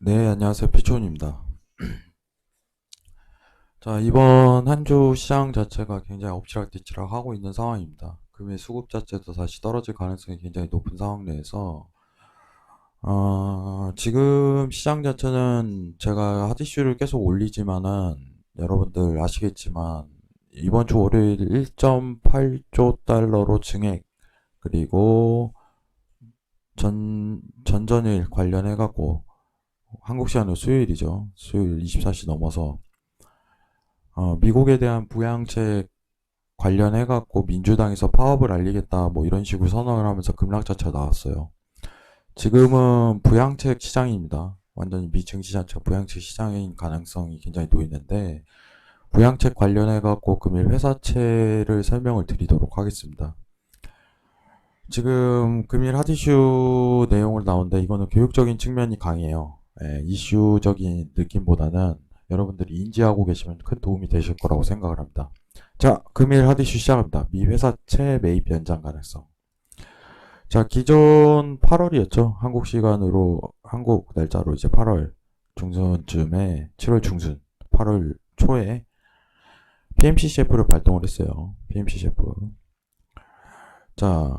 네, 안녕하세요. 피초입니다. 자, 이번 한 주 시장 자체가 굉장히 엎치락뒤치락 하고 있는 상황입니다. 금일 수급 자체도 다시 떨어질 가능성이 굉장히 높은 상황 내에서, 지금 시장 자체는 제가 핫이슈를 계속 올리지만은, 여러분들 아시겠지만, 이번 주 월요일 1.8조 달러로 증액, 그리고 전전일 관련해갖고, 한국 시간으로 수요일이죠. 수요일 24시 넘어서, 미국에 대한 부양책 관련해갖고 민주당에서 파업을 알리겠다 뭐 이런 식으로 선언을 하면서 급락 자체가 나왔어요. 지금은 부양책 시장입니다. 완전히 미 증시 자체가 부양책 시장인 가능성이 굉장히 놓이는데 부양책 관련해갖고 금일 회사채를 설명을 드리도록 하겠습니다. 지금 금일 핫이슈 내용을 나오는데 이거는 교육적인 측면이 강해요. 이슈적인 느낌보다는 여러분들이 인지하고 계시면 큰 도움이 되실 거라고 생각을 합니다. 자, 금일 핫이슈 시작합니다. 미 회사채 매입 연장 가능성. 자, 기존 8월이었죠. 한국 시간으로, 한국 날짜로 이제 8월 중순쯤에, 7월 중순, 8월 초에 PMCCF를 발동을 했어요. PMCCF. 자,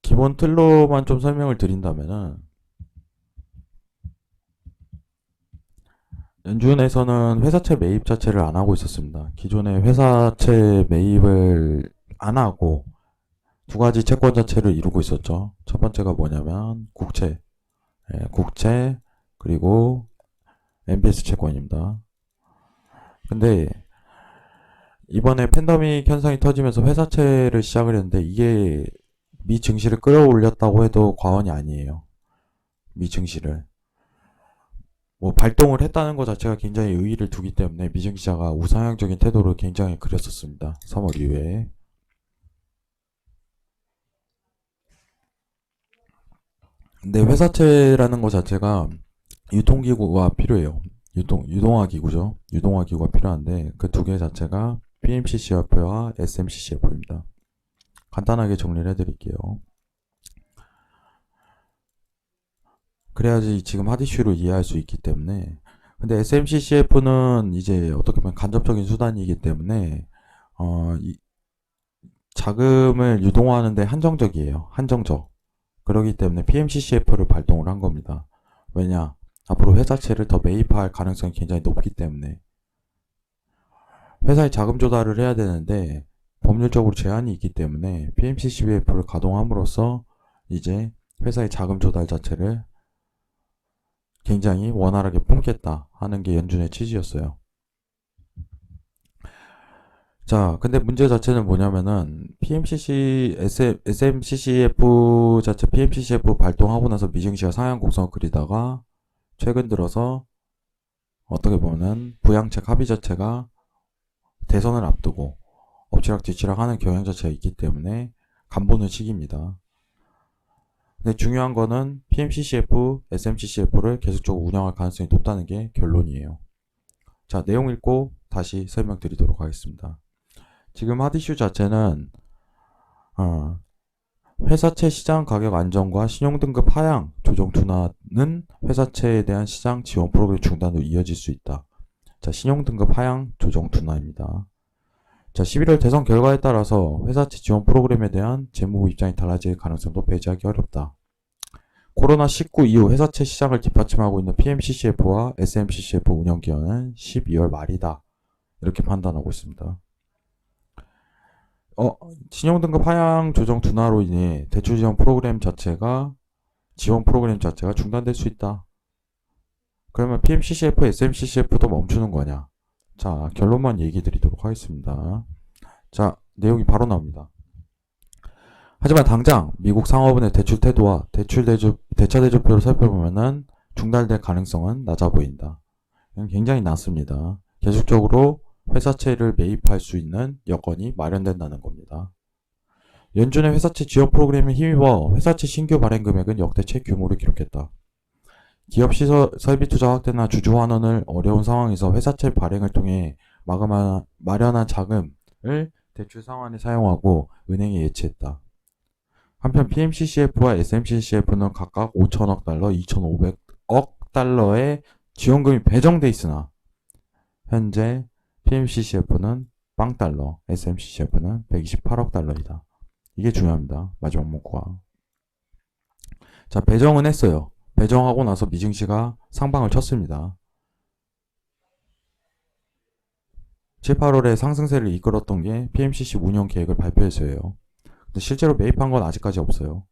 기본 틀로만 좀 설명을 드린다면은, 연준에서는 회사채 매입 자체를 안 하고 있었습니다. 기존에 회사채 매입을 안 하고 두 가지 채권 자체를 이루고 있었죠. 첫 번째가 뭐냐면 국채, 국채 그리고 MBS 채권입니다. 근데 이번에 팬데믹 현상이 터지면서 회사채를 시작을 했는데 이게 미 증시를 끌어올렸다고 해도 과언이 아니에요. 미 증시를. 뭐 발동을 했다는 것 자체가 굉장히 의의를 두기 때문에 미증시자가 우상향적인 태도를 굉장히 그렸었습니다. 3월 이후에. 근데 회사채라는 것 자체가 유통기구가 필요해요. 유동화 기구죠. 유동화 기구가 필요한데 그 두 개 자체가 PMCCF와 SMCCF입니다. 간단하게 정리를 해드릴게요. 그래야지 지금 핫이슈를 이해할 수 있기 때문에. 근데 SMCCF는 이제 어떻게 보면 간접적인 수단이기 때문에 이 자금을 유동화하는데 한정적이에요. 한정적. 그러기 때문에 PMCCF를 발동을 한 겁니다. 왜냐? 앞으로 회사채를 더 매입할 가능성이 굉장히 높기 때문에 회사에 자금 조달을 해야 되는데 법률적으로 제한이 있기 때문에 PMCCF를 가동함으로써 이제 회사의 자금 조달 자체를 굉장히 원활하게 뿜겠다 하는 게 연준의 취지였어요. 자, 근데 문제 자체는 뭐냐면은 SMCCF 자체 PMCCF 발동하고 나서 미증시가 상향 곡선을 그리다가 최근 들어서 어떻게 보면 부양책 합의 자체가 대선을 앞두고 엎치락뒤치락 하는 경향 자체가 있기 때문에 간보는 시기입니다. 근데 중요한 거는 PMCCF, SMCCF를 계속적으로 운영할 가능성이 높다는 게 결론이에요. 자, 내용 읽고 다시 설명드리도록 하겠습니다. 지금 핫이슈 자체는 어, 회사채 시장 가격 안정과 신용등급 하향 조정 둔화는 회사채에 대한 시장 지원 프로그램 중단으로 이어질 수 있다. 자, 신용등급 하향 조정 둔화입니다. 자, 11월 대선 결과에 따라서 회사채 지원 프로그램에 대한 재무부 입장이 달라질 가능성도 배제하기 어렵다. 코로나19 이후 회사채 시장을 뒷받침하고 있는 PMCCF와 SMCCF 운영 기한은 12월 말이다. 이렇게 판단하고 있습니다. 신용등급 하향 조정 둔화로 인해 대출 지원 프로그램 자체가 중단될 수 있다. 그러면 PMCCF, SMCCF도 멈추는 거냐? 자, 결론만 얘기 드리도록 하겠습니다. 자, 내용이 바로 나옵니다. 하지만 당장 미국 상업은의 대출 태도와 대차 대조표를 살펴보면은 중단될 가능성은 낮아 보인다. 굉장히 낮습니다. 계속적으로 회사채를 매입할 수 있는 여건이 마련된다는 겁니다. 연준의 회사채 지원 프로그램에 힘입어 회사채 신규 발행 금액은 역대 최규모를 기록했다. 기업 시설 설비 투자 확대나 주주 환원을 어려운 상황에서 회사채 발행을 통해 마련한 자금을 대출 상환에 사용하고 은행에 예치했다. 한편 PMCCF와 SMCCF는 각각 5천억 달러, 2,500억 달러의 지원금이 배정돼 있으나 현재 PMCCF는 0달러, SMCCF는 128억 달러이다. 이게 중요합니다. 마지막 문구가. 자, 배정은 했어요. 배정하고 나서 미증시가 상방을 쳤습니다. 7, 8월에 상승세를 이끌었던 게 PMCC 운영 계획을 발표해서예요. 근데 실제로 매입한 건 아직까지 없어요.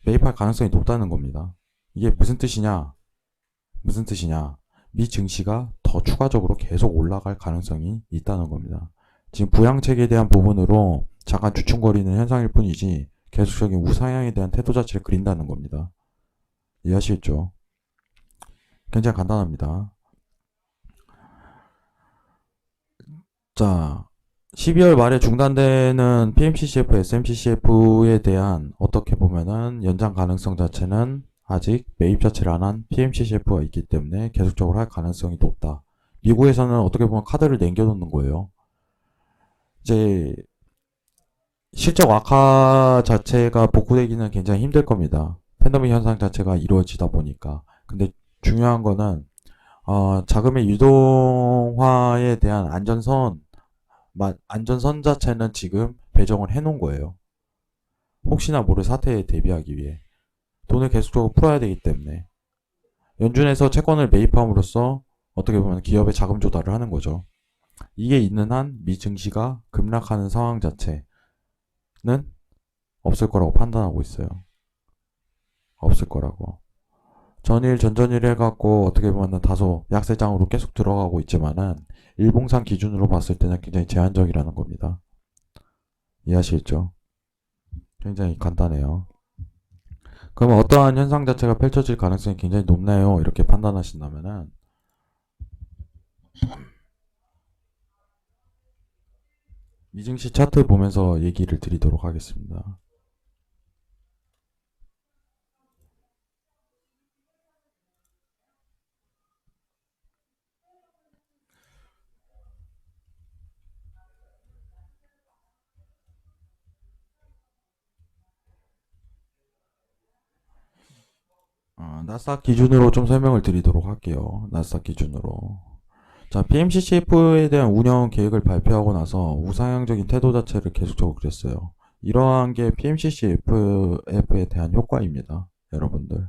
매입할 가능성이 높다는 겁니다. 이게 무슨 뜻이냐? 미 증시가 더 추가적으로 계속 올라갈 가능성이 있다는 겁니다. 지금 부양책에 대한 부분으로 잠깐 주춤거리는 현상일 뿐이지 계속적인 우상향에 대한 태도 자체를 그린다는 겁니다. 이해하시겠죠? 굉장히 간단합니다. 자, 12월 말에 중단되는 PMCCF, SMCCF에 대한 어떻게 보면은 연장 가능성 자체는 아직 매입 자체를 안 한 PMCCF가 있기 때문에 계속적으로 할 가능성이 높다. 미국에서는 어떻게 보면 카드를 남겨놓는 거예요. 이제 실적 악화 자체가 복구되기는 굉장히 힘들 겁니다. 팬데믹 현상 자체가 이루어지다 보니까. 근데 중요한 거는 자금의 유동화에 대한 안전선 자체는 지금 배정을 해놓은 거예요. 혹시나 모를 사태에 대비하기 위해 돈을 계속적으로 풀어야 되기 때문에 연준에서 채권을 매입함으로써 어떻게 보면 기업의 자금 조달을 하는 거죠. 이게 있는 한 미 증시가 급락하는 상황 자체는 없을 거라고 판단하고 있어요. 없을 거라고. 전일 전전일 해갖고 어떻게 보면 다소 약세장으로 계속 들어가고 있지만은 일봉상 기준으로 봤을 때는 굉장히 제한적이라는 겁니다. 이해하시겠죠? 굉장히 간단해요. 그럼 어떠한 현상 자체가 펼쳐질 가능성이 굉장히 높나요? 이렇게 판단하신다면은 미증시 차트 보면서 얘기를 드리도록 하겠습니다. 나스닥 기준으로 좀 설명을 드리도록 할게요. 나스닥 기준으로. 자, PMCCF에 대한 운영 계획을 발표하고 나서 우상향적인 태도 자체를 계속적으로 그렸어요. 이러한 게 PMCCF에 대한 효과입니다. 여러분들.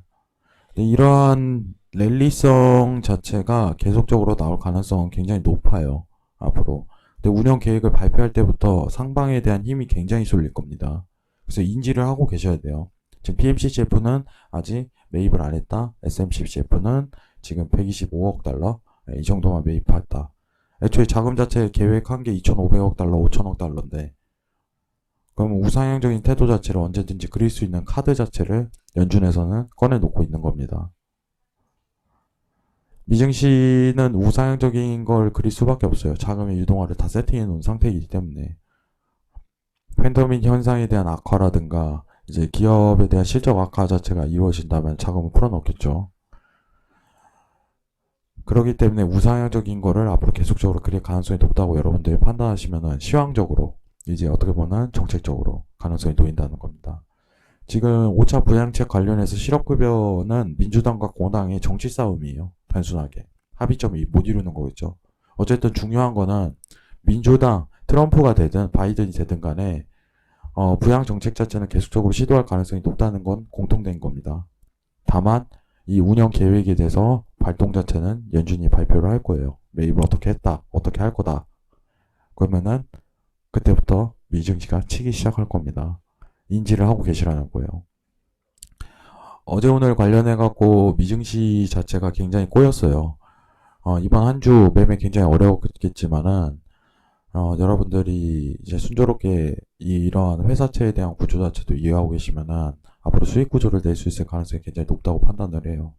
근데 이러한 랠리성 자체가 계속적으로 나올 가능성은 굉장히 높아요. 앞으로. 근데 운영 계획을 발표할 때부터 상방에 대한 힘이 굉장히 쏠릴 겁니다. 그래서 인지를 하고 계셔야 돼요. 지금 PMCCF는 아직 매입을 안 했다. SMCCF는 지금 125억 달러. 이 정도만 매입했다. 애초에 자금 자체 계획한 게 2,500억 달러, 5,000억 달러인데 그럼 우상향적인 태도 자체를 언제든지 그릴 수 있는 카드 자체를 연준에서는 꺼내놓고 있는 겁니다. 미증시는 우상향적인 걸 그릴 수밖에 없어요. 자금의 유동화를 다 세팅해 놓은 상태이기 때문에 팬데믹 현상에 대한 악화라든가 이제 기업에 대한 실적 악화 자체가 이루어진다면 자금을 풀어넣겠죠. 그렇기 때문에 우상향적인 거를 앞으로 계속적으로 그릴 가능성이 높다고 여러분들이 판단하시면은 시황적으로 이제 어떻게 보면 정책적으로 가능성이 놓인다는 겁니다. 지금 5차 부양책 관련해서 실업급여는 민주당과 공당의 정치 싸움이에요. 단순하게. 합의점이 못 이루는 거겠죠. 어쨌든 중요한 거는 민주당, 트럼프가 되든 바이든이 되든 간에 부양 정책 자체는 계속적으로 시도할 가능성이 높다는 건 공통된 겁니다. 다만 이 운영 계획에 대해서 발동 자체는 연준이 발표를 할 거예요. 매입을 어떻게 했다, 어떻게 할 거다. 그러면은 그때부터 미증시가 치기 시작할 겁니다. 인지를 하고 계시라는 거예요. 어제 오늘 관련해 갖고 미증시 자체가 굉장히 꼬였어요. 이번 한 주 매매 굉장히 어려웠겠지만은 여러분들이 이제 순조롭게 이러한 회사채에 대한 구조 자체도 이해하고 계시면은 앞으로 수익 구조를 낼 수 있을 가능성이 굉장히 높다고 판단을 해요.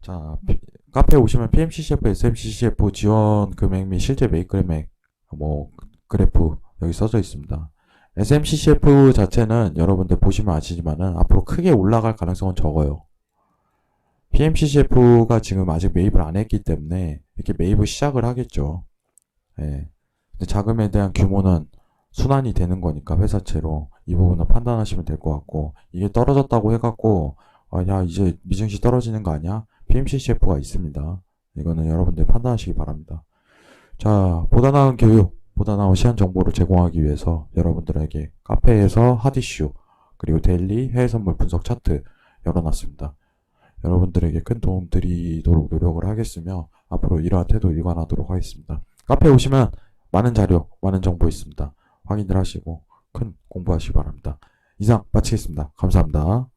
자, 카페에 오시면 PMCCF, SMCCF 지원 금액 및 실제 매입 금액 그래프 여기 써져 있습니다. SMCCF 자체는 여러분들 보시면 아시지만은 앞으로 크게 올라갈 가능성은 적어요. PMCCF가 지금 아직 매입을 안 했기 때문에 이렇게 매입을 시작을 하겠죠. 예. 근데 자금에 대한 규모는 순환이 되는 거니까 회사채로 이 부분을 판단하시면 될 것 같고, 이게 떨어졌다고 해갖고 야 이제 미증시 떨어지는 거 아니야? PMCCF가 있습니다. 이거는 여러분들 판단하시기 바랍니다. 자, 보다 나은 교육, 보다 나은 시한 정보를 제공하기 위해서 여러분들에게 카페에서 핫이슈 그리고 데일리 해외 선물 분석 차트 열어놨습니다. 여러분들에게 큰 도움 드리도록 노력을 하겠으며 앞으로 이러한 태도 일관하도록 하겠습니다. 카페에 오시면 많은 자료, 많은 정보 있습니다. 확인들 하시고 큰 공부하시기 바랍니다. 이상 마치겠습니다. 감사합니다.